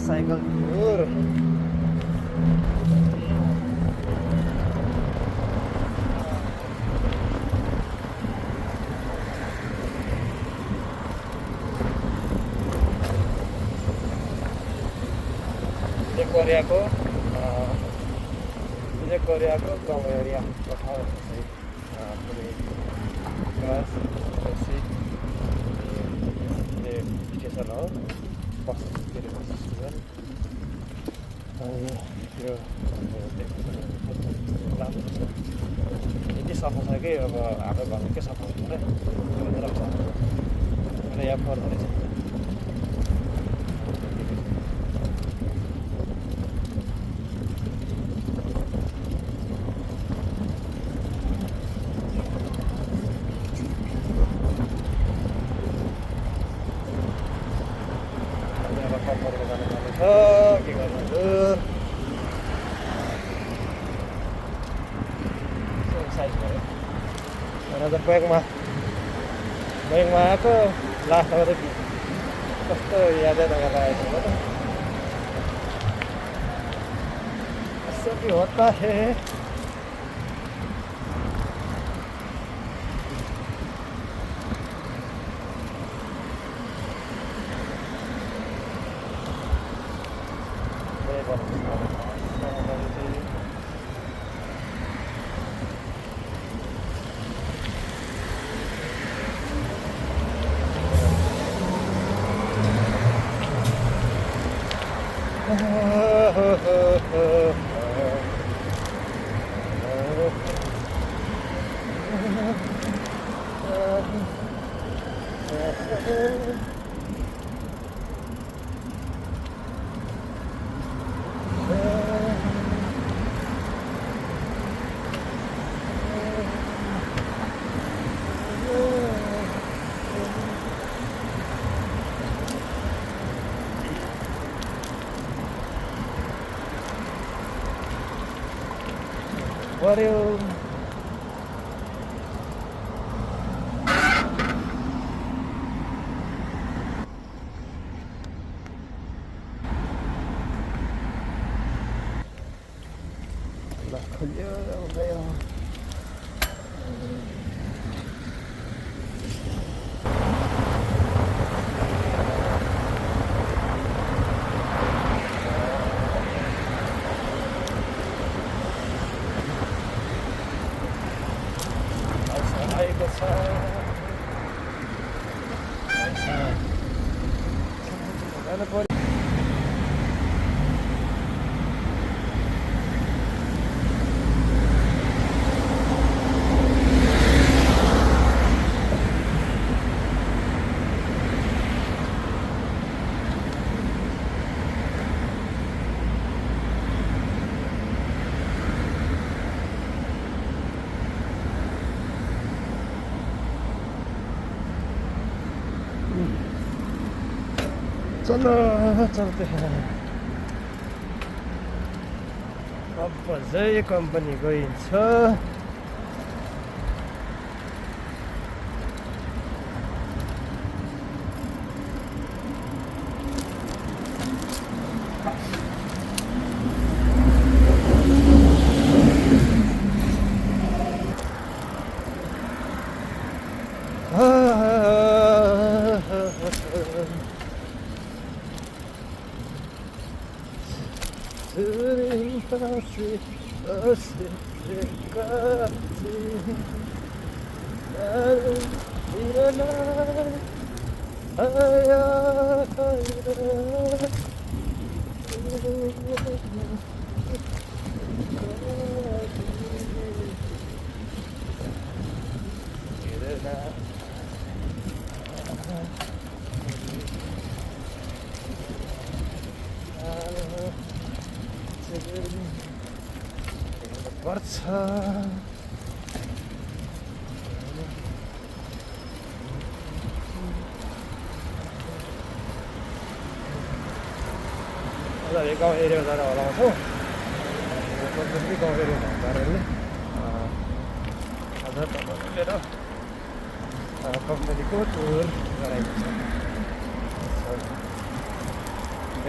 motorcycle tour. कोरियाको गाउँ area ठाउँ स्टेसन हो बस स्टेसन अनि यो राम्रो छ यति सफा छ कि अब हाम्रो घरमा के सफा हुँदैन यहाँ पर्दो रहेछ के गर्नु साइज भयो र ब्यागमा आएको लास्टमा त कस्तो यादै लगाएको छ यसो के होता है पर्यो ल खोल्यो गयो चलो चलते हैं अब जय कंपनी गइन्छ पर्छ गाउँ एरिया जाँदा हलाउँछौँ गाउँ एरिया कारणले आज तपाईँले लिएर कम्पनीको टुर गराएको छ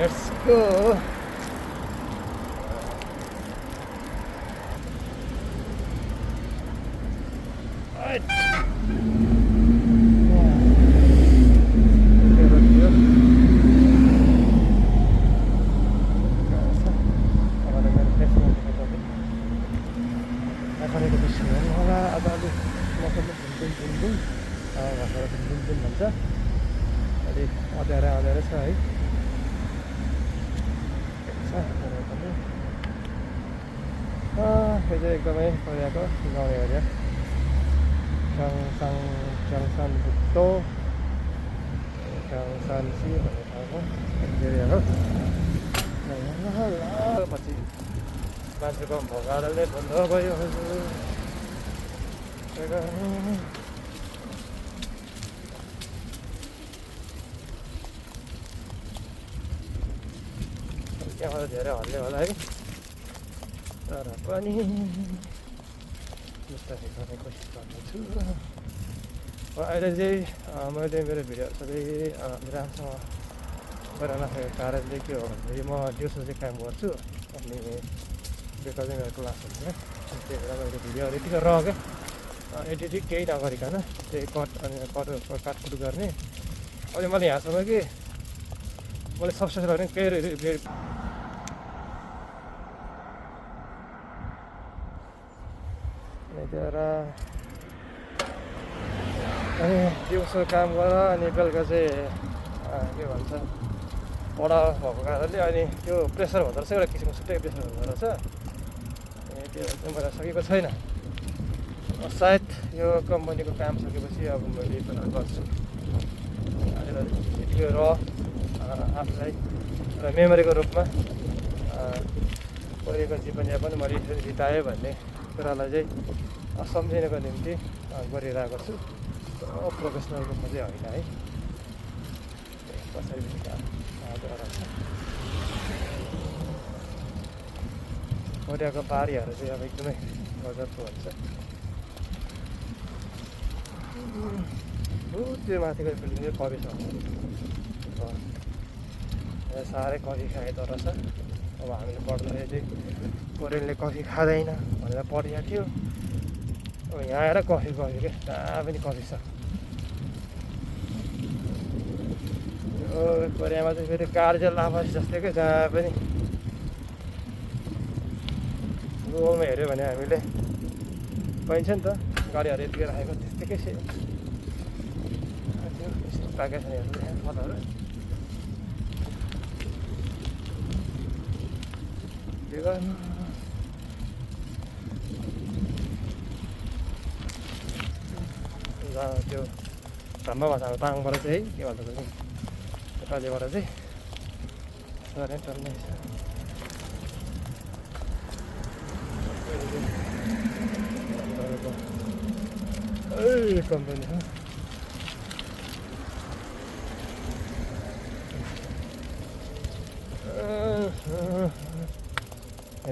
Let's go. Right. भन्छ अलिक अँध्यारो अँध्यारो छ है यो चाहिँ एकदमै कोरियाको गाउँ एरिया च्याङसान बुक्तो च्याङसानसी भन्ने ठाउँको एरिया हो पछि मान्छेको भगाडले बन्द भयो हजुर त्यहाँबाट धेरै हल्ले होला है तर पनि बिस्तारै गर्ने कोसिस गर्नेछु अहिले चाहिँ मैले मेरो भिडियोहरू सबै राम्रोसँग गरेर नसकेको कारणले के हो भन्दाखेरि म दिउँसो चाहिँ काम गर्छु अनि बेलुका चाहिँ मेरो क्लास हुन्छ त्यही भएर मैले भिडियोहरू यतिकै रह्यो क्या एडिटिङ केही नगरिकन त्यही काटकुट गर्ने अहिले मैले यहाँसम्म कि मैले सब्सक्राइब गर्ने केही अनि दिउँसो काम गर अनि बेलुका चाहिँ के भन्छ पढा भएको कारणले अनि त्यो प्रेसर हुँदो रहेछ एउटा किसिमको छुट्टै प्रेसर हुँदो रहेछ अनि त्यो चाहिँ मलाई सकेको छैन सायद यो कम्पनीको काम सकेपछि अब मैले गर्छु यो र आफूलाई र मेमोरीको रूपमा पहिलेको जीवनयापन मैले बिताएँ भन्ने कुरालाई चाहिँ सम्झिनको निम्ति गरिरहेको छु प्रोफेसनल रूपमा चाहिँ होइन है कसरी कोरियाको पाहाडीहरू चाहिँ अब एकदमै गजबको हुन्छ त्यो माथिको बिल्डिङ चाहिँ कफी छ साह्रै कफी खाइदो रहेछ अब हामीले पढ्दाखेरि चाहिँ कोरियनले कफी खाँदैन भनेर पढिएको थियो अब यहाँ आएर कफी क्या जहाँ पनि कफी छ यो कोरियामा चाहिँ फेरि कार्य लाभासी जस्तै क्या जहाँ पनि गुगलमा हेऱ्यो भने हामीले पाइन्छ नि त गाडीहरू यतिकै राखेको त्यस्तै सेम पाएका छैन हेर्नु फलहरू त्यो धम्म भाषाको ताङबाट चाहिँ है के भन्छ नेपालीबाट चाहिँ सरै टन्नै छ कम्पनी हो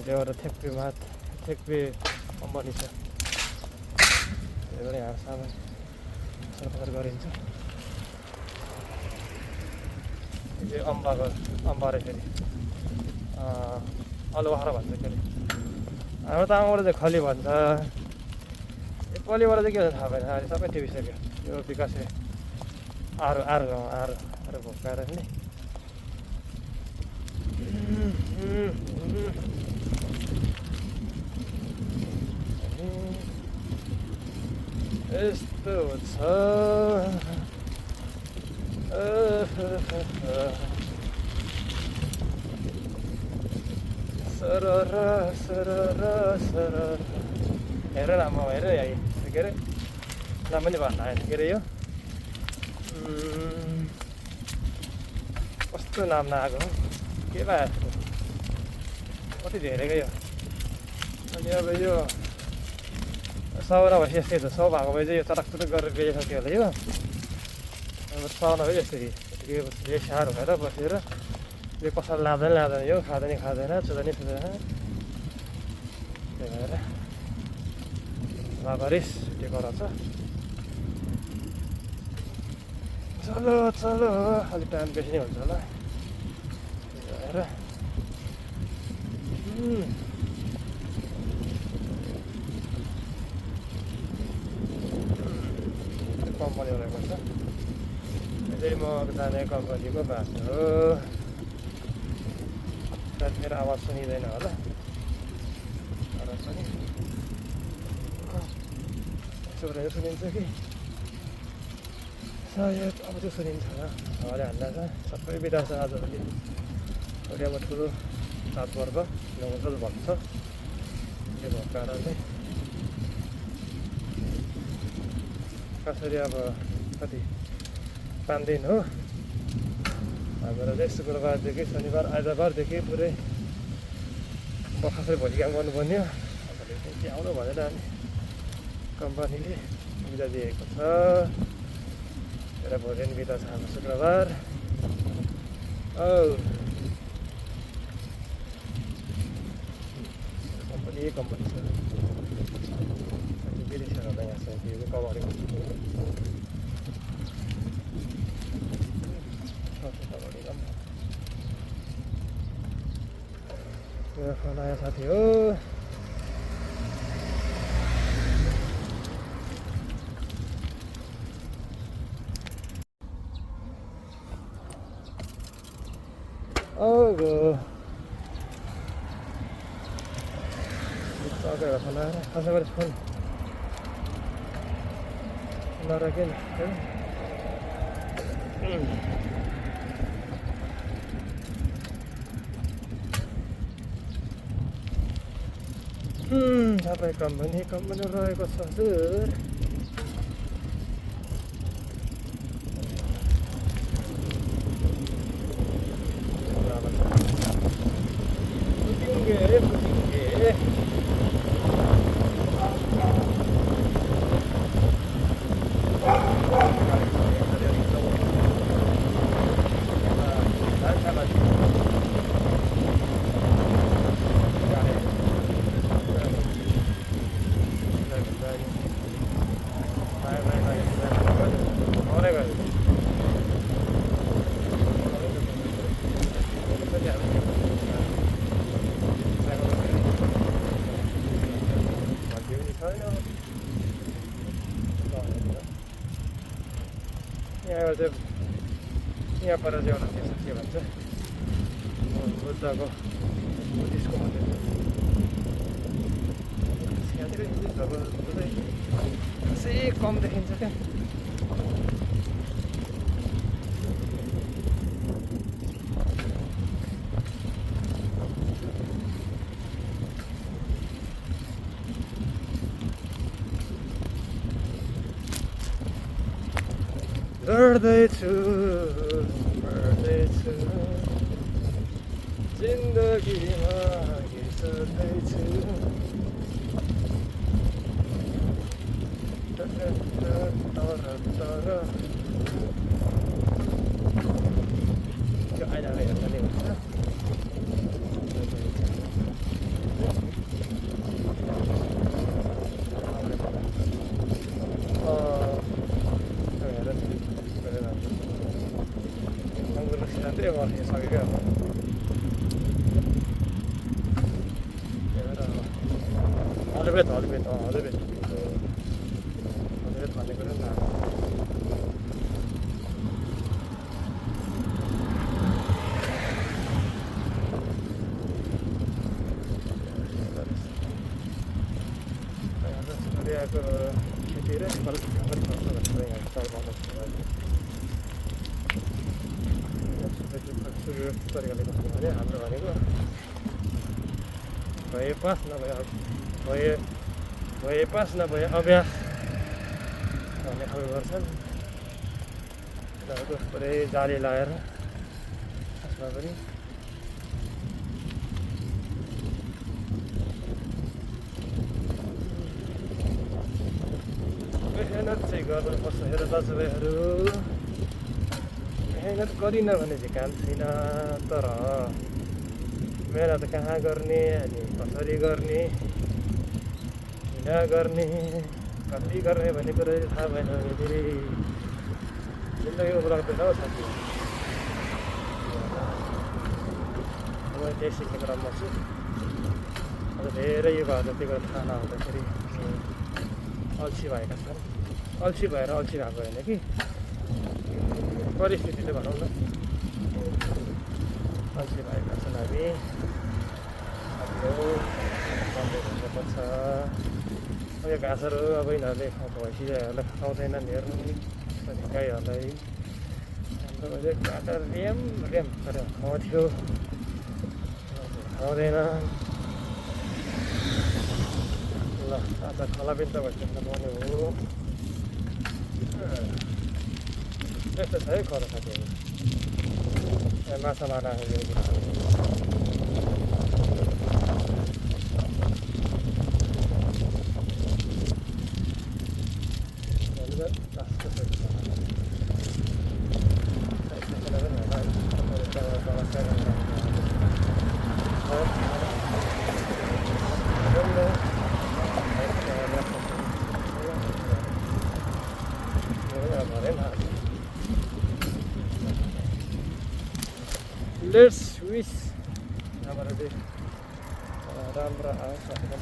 एउटा थेक्पे कम्पनी छ त्यही भएर यहाँ सामान सरकार गरिन्छ यो अम्बा रहेछ फेरि अलुवाखरा भन्छ के अरे हाम्रो तामाबाट चाहिँ खली भन्छ नेपालीबाट चाहिँ के भन्छ थाहा भएन अहिले सबै टिपिसक्यो यो विकासले आरो भोकाएर नि यस्तो छ सरर हेर न म हेर के अरे नाम पनि भन्न आएन के अरे यो कस्तो नाम नआएको के भएको कति धेरैको यो अनि अब यो सौ नभएपछि यस्तै छ सौ भएको भए चाहिँ यो चटक गरेर बेचिसक्यो होला यो अब सौ नभए यसरी यो साह्रो भएर बसेर यो कसैलाई लाँदैन यो खाँदैन छुँदैन त्यही भएर नगरिस त्यो गराउँछ चलो अलिक टाइम बेसी नै हुन्छ होला भनेर कम्पनी रहेको छ यही म जाने कम्पनीको बाटो हो सायद मेरो आवाज सुनिँदैन होला तर पनि यसो गरेर सुनिन्छ कि सायद अब चाहिँ सुनिन्छ होला हावाले हान्दा छ सबै बिदा छ आजभोलि कोरियामा ठुलो चाडपर्व नौगल भन्छ त्यो भएको कारणले कसरी अब कति 5 दिन हो हाम्रो चाहिँ शुक्रबारदेखि शनिबार आइतबारदेखि पुरै बखसै भोलि काम गर्नुपर्ने हो भोलि चाहिँ आउनु भनेर हामी कम्पनीले बिदा दिएको छ र भोलि पनि बिदा छ हाम्रो शुक्रबार कम्पनी छ बिर्सेर होला यहाँ छ त्यो कभरेको मेरो फोन आयो साथी हो Agak sana, kasih baris phone. Narakin, sampai company रहेको छ हजुर यहाँ पर चाहिँ एउटा के भन्छ बुद्धको बुद्धिस्टको मन्दिर यहाँतिर बुद्धिस्टहरूको कसै कम देखिन्छ क्या लड्दैछु मर्दैछु जिन्दगीमा घिर्दैछु तर त्यो आइरहेको हेर्दा नि हुन्छ सकेको हलिबेट भनेको कोरियाको खेती र तरिकाले कस्तो भने हाम्रो भनेको भए पास नभए अभ्यास भन्ने खालको गर्छन् उनीहरूको पुरै जाली लगाएर त्यसमा पनि मेहनत चाहिँ गर्नुपर्छ हेर दाजुभाइहरू मेहनत गरिन भने चाहिँ काम छैन तर मेहनत कहाँ गर्ने अनि कसरी गर्ने किन गर्ने कति गर्ने भन्ने कुरो थाहा भएन भने फेरि जिन्दगी उब्राउँदैन हौ साथी त्यही सिक्ने क्रममा छु। अझ धेरै युवाहरू त्यो कुरा थाहा नहुँदाखेरि अल्छी भएका छन्। अल्छी भएर अल्छी भएको होइन कि परिस्थितिले भनौँ न अल्छी भएका छन् हामी। बन्दै हुनुपर्छ। यो घाँसहरू अब यिनीहरूले भैँसीहरूलाई खुवाउँदैनन् हेर्नु गाईहरूलाई। हाम्रो अहिले काटेर रेम गरेर खुवाउँथ्यो, खुवाउँदैन। ल आज खला पनि त भइसक्नु पर्ने हो। यस्तो छ है खला साथीहरू, माछा मार्न लेट्स विश यहाँबाट चाहिँ राम्रो आओस् भनेर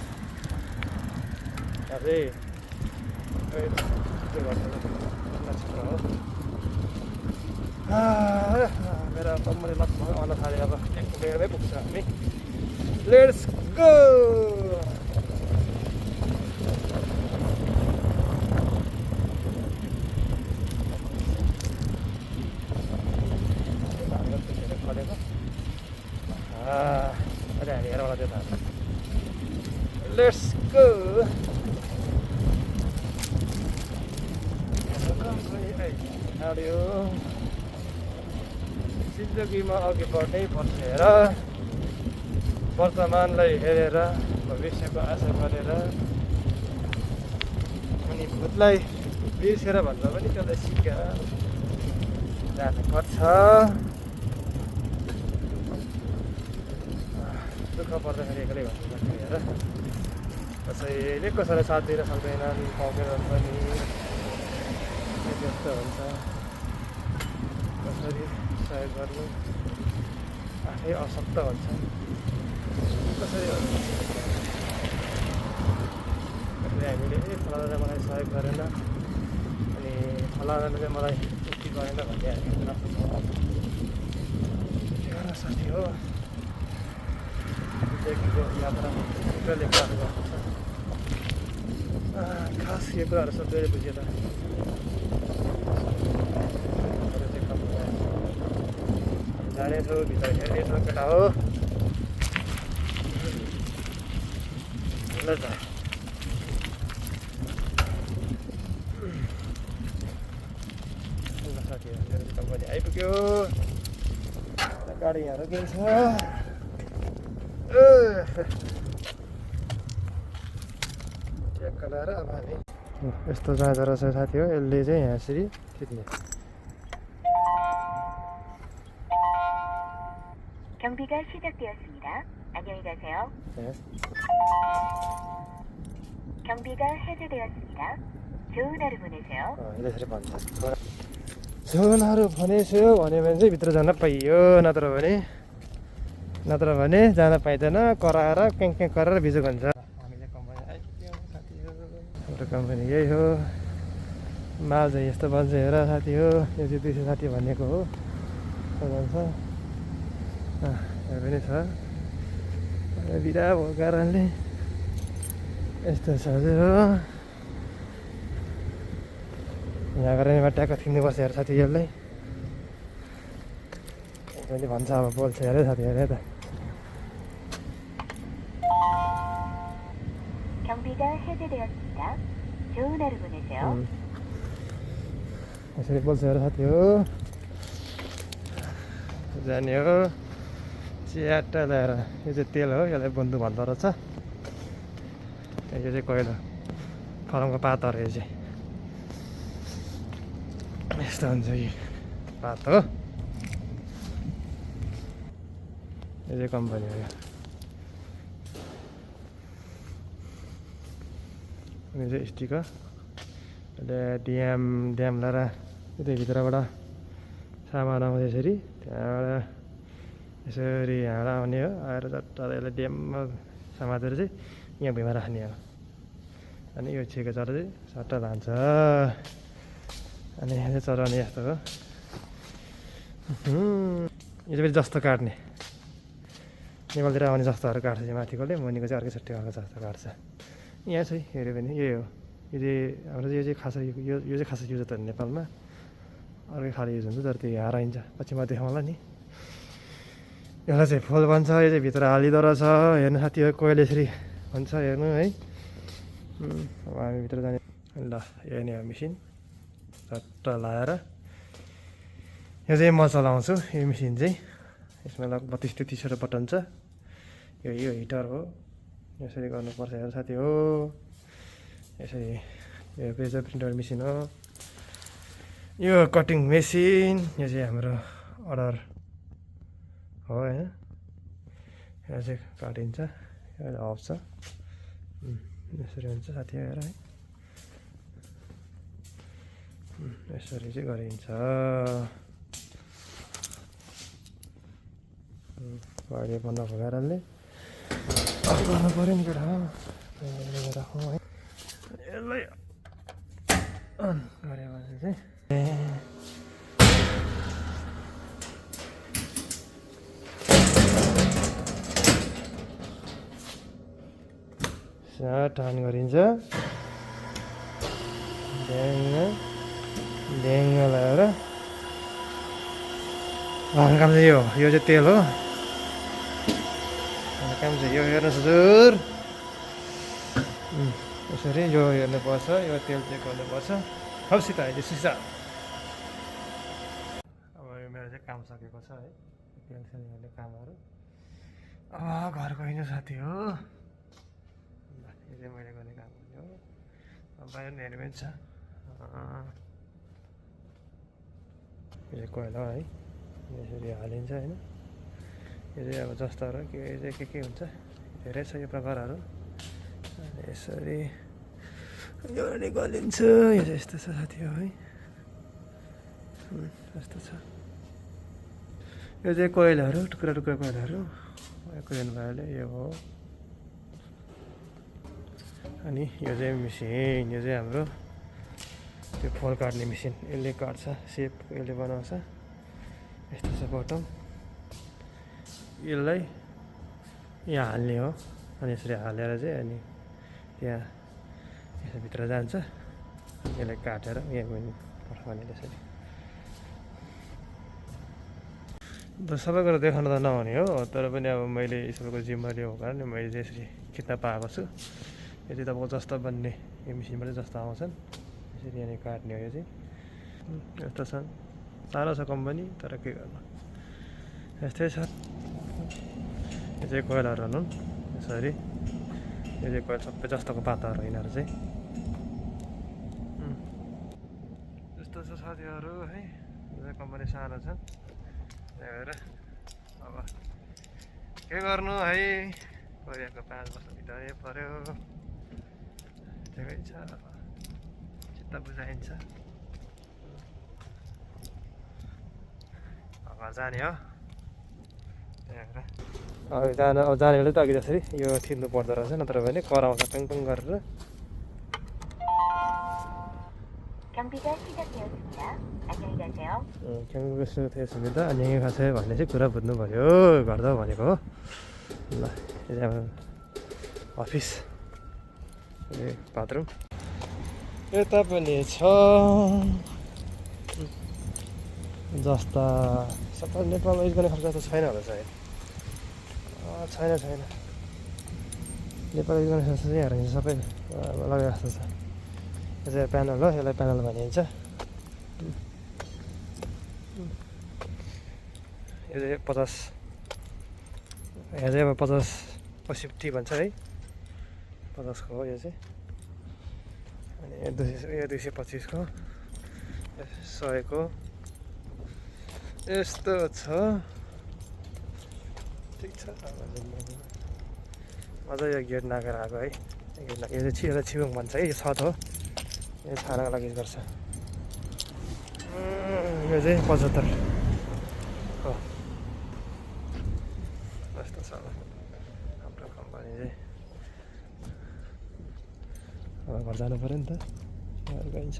अझै त्यो नक्षत्र हो। मेरो कम्मले लगभग आउन थाल्यो। अब एक बेरमै पुग्छ हामी। Let's go. अरे हामी हेरौँला त्यो त। Let's go. जिन्दगीमा अघि बढ्नै पर्छ हेर, वर्तमानलाई हेरेर भविष्यको आशा गरेर, अनि भूतलाई बिर्सेर भन्दा पनि त्यसलाई सिकेर जानुपर्छ। दुःख पर्दाखेरि एक्लै भन्नुपर्छ हेर। कसैले कसैलाई साथ दिन सक्दैनन्, पाउँदैनन् पनि, त्यस्तो हुन्छ। कसरी सहयोग गर्नु आफै असक्त हुन्छ। कसरी हामीले फलानाले मलाई सहयोग गरेन अनि फलानाले मलाई यति गरेन भन्ने हाम्रो साथी हो। जिन्दगीको यात्रा एक्लै पार गर्नुपर्छ। खास यो कुराहरू सबैले बुझ्यो त। जानेछौ भित्र हेर्नेछौ केटा हो। ल त साथीहरू मेरो कम्पनी आइपुग्यो। गाडी यहाँ रोकिन्छ। ट्याक्क लगाएर अब हामी यस्तो जाँदो रहेछ साथी हो। यसले चाहिँ यहाँ यसरी खिच्ने। 경비가 시작되었습니다. 안녕히 가세요. 경비가 해제되었습니다. 좋은 하루 보내세요. यसरी भन्छ। 좋은 하루 보내세요 भनेपछि चाहिँ भित्र जान पाइयो, नत्र भने जान पाइँदैन। कराएर क्याङ गरेर भिजुक हुन्छ। हामीले कम्पनी आइपुग्यौँ साथीहरू। हाम्रो कम्पनी यही हो। माल चाहिँ यस्तो बन्छ हेर साथी हो। यो चाहिँ 260 भनेको हो। भन्छ यो पनि छ। बिदा भएको कारणले यस्तो छ हो। यहाँ गएर ट्याक्क थिच्नुपर्छ हेर साथी यसलाई। यसले भन्छ अब बोल्छ हेरे साथीहरू यता। 경비가 해제되었습니다. 좋은 하루 보내세요. यसरी बोल्छ हेर साथी हो। जाने हो च्याट्टा ल्याएर। यो चाहिँ तेल हो, यसलाई बन्दु भन्दो रहेछ। यो चाहिँ कोइलो फलामको पात हो यो चाहिँ। यस्तो हुन्छ यो पात हो। यो चाहिँ कम्पनी हो। यो चाहिँ स्टिकर। ड्याम ल्याएर यतै भित्रबाट सामान आउँछ यसरी। त्यहाँबाट यसरी यहाँबाट आउने हो, आएर चट्ट यसलाई ड्याममा समातेर चाहिँ यहाँ भुइँमा राख्ने हो। अनि यो छिएको चरा चाहिँ सट्ट लान्छ। अनि यहाँ चाहिँ चराउने यस्तो हो। यो चाहिँ जस्तो काट्ने, नेपालतिर आउने जस्तोहरू काट्छ चाहिँ माथिकोले, मुनिको चाहिँ अर्कै छुट्टै खालको जस्तो काट्छ। यहाँ चाहिँ हेऱ्यो भने यही हो। यो चाहिँ हाम्रो चाहिँ यो चाहिँ खास यो चाहिँ खास युज हुँदैन नेपालमा, अर्कै खाले युज हुन्छ। तर त्यो हराइन्छ, पछि म देखाउँला नि। यसलाई चाहिँ फुल भन्छ। यो चाहिँ भित्र हालिदो रहेछ। हेर्नु साथीहरू, कोहीले यसरी भन्छ हेर्नु है। अब हामी भित्र जाने। ल यो नै हो मेसिन, चट्ट लाएर यो चाहिँ म चलाउँछु। यो मेसिन चाहिँ यसमा लगभग 32-33वटा बटन छ। यो हिटर हो, यसरी गर्नुपर्छ हेर साथी हो। यसरी यो पेपर प्रिन्टर मेसिन हो। यो कटिङ मेसिन, यो चाहिँ हाम्रो अर्डर हो होइन। यो चाहिँ काटिन्छ, यो अफ छ। यसरी हुन्छ साथी हेर है। यसरी चाहिँ गरिन्छ। अहिले बन्द भएको कारणले गर्नु पऱ्यो नि केटा। राखौँ है, यसलाई अन गऱ्यो भने चाहिँ साट अन गरिन्छ। ड्याङ्ग लगाएर काम चाहिँ यो चाहिँ तेल हो। काम चाहिँ यो हेर्नुहोस् हजुर, यसरी यो हेर्नुपर्छ, यो तेल चेक गर्नुपर्छ। हौसित अहिले सिसा। अब यो मेरो चाहिँ काम सकेको छ है, तेल सेल हेर्ने कामहरू। अब घरको होइन साथी हो। यो चाहिँ मैले गर्ने काम हो। बाहिर हेर्ने पनि छ। यो चाहिँ कोइला है, यसरी हालिन्छ होइन। यो चाहिँ अब जस्ताहरू के हुन्छ, धेरै छ यो प्रकारहरू। अनि यसरी यो निकालिन्छ। यो चाहिँ यस्तो छ साथी हो है, यस्तो छ। यो चाहिँ कोइलाहरू, टुक्रा टुक्रा कोइलाहरू हेर्नु भएले यो हो। अनि यो चाहिँ मेसिन, यो चाहिँ हाम्रो त्यो फोल काट्ने मेसिन। यसले काट्छ, सेप यसले बनाउँछ। यस्तो छ बटम, यसलाई यहाँ हाल्ने हो। अनि यसरी हालेर चाहिँ अनि त्यहाँ यसो भित्र जान्छ। यसलाई काटेर यहाँ पनि पठाउने त्यसरी। सबै कुरा देखाउन त नहुने हो, तर पनि अब मैले सबैको जिम्मा लिएको कारण मैले चाहिँ यसरी खिच्न पाएको छु। यो चाहिँ तपाईँको जस्तो बन्ने यो मेसिनबाट जस्तो आउँछन् यसरी यहाँनिर काट्ने हो। यो चाहिँ यस्तो छ, सानो छ कम्पनी, तर के गर्नु यस्तै छ। यो चाहिँ कोइलाहरू हुन् यसरी। यो चाहिँ कोइला सबै जस्तोको पाताहरू यिनीहरू चाहिँ यस्तो छ साथीहरू है। यो चाहिँ कम्पनी सानो छ, त्यही भएर अब के गर्नु है। कोरियाको 5 वर्ष बिताए पऱ्यो, ठिकै छ, चित्त बुझाइन्छ। घर जाने हो, त्यही भएर अब जाने बेला त अघि जसरी यो थिच्नु पर्दो रहेछ, नत्र भने कराउँछ टङ टङ गरेर। 경비가 시작되었습니다. 안녕히 가세요. 경비가 시작되었습니다. 안녕히 가세요 भन्ने चाहिँ कुरा बुझ्नु पऱ्यो, गर्दा भनेको हो। ल यो चाहिँ अफिस, बाथरुम यता पनि छ। जस्ता सबै नेपालमा युज गर्ने खालको त छैन होला सायद। छैन नेपाल युज गर्ने खालको चाहिँ हेरेर सबै लगाए जस्तो छ। यो चाहिँ प्यानल हो, यसलाई प्यानल भनिन्छ। यो चाहिँ 50, यहाँ चाहिँ अब 50 भन्छ है, 50 को हो यो चाहिँ। अनि यो 225 को, 100 को यस्तो छ। ठिक छ, मजा यो गेट नागेर आएको है। यो चाहिँ छिबुङ भन्छ है, यो छत हो, यो छानाको लागि गर्छ। यो चाहिँ 75 हो। भने चाहिँ अब घर जानु पऱ्यो नि त गइन्छ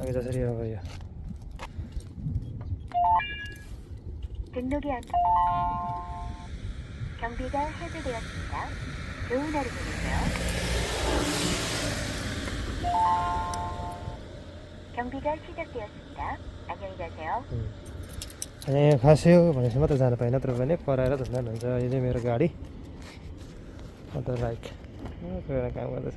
अघि जसरी अब यो 등록이 안 경비가 해제되었습니다. 좋은 하루 보내세요. 경비가 시작되었습니다. 안녕히 가세요. 안녕히 가세요 भनेपछि मात्रै जानु पाएन नत्र भने कराएर धुँदैन हुन्छ यो चाहिँ मेरो गाडी अन्त बाइक गएर काम गर्दैछ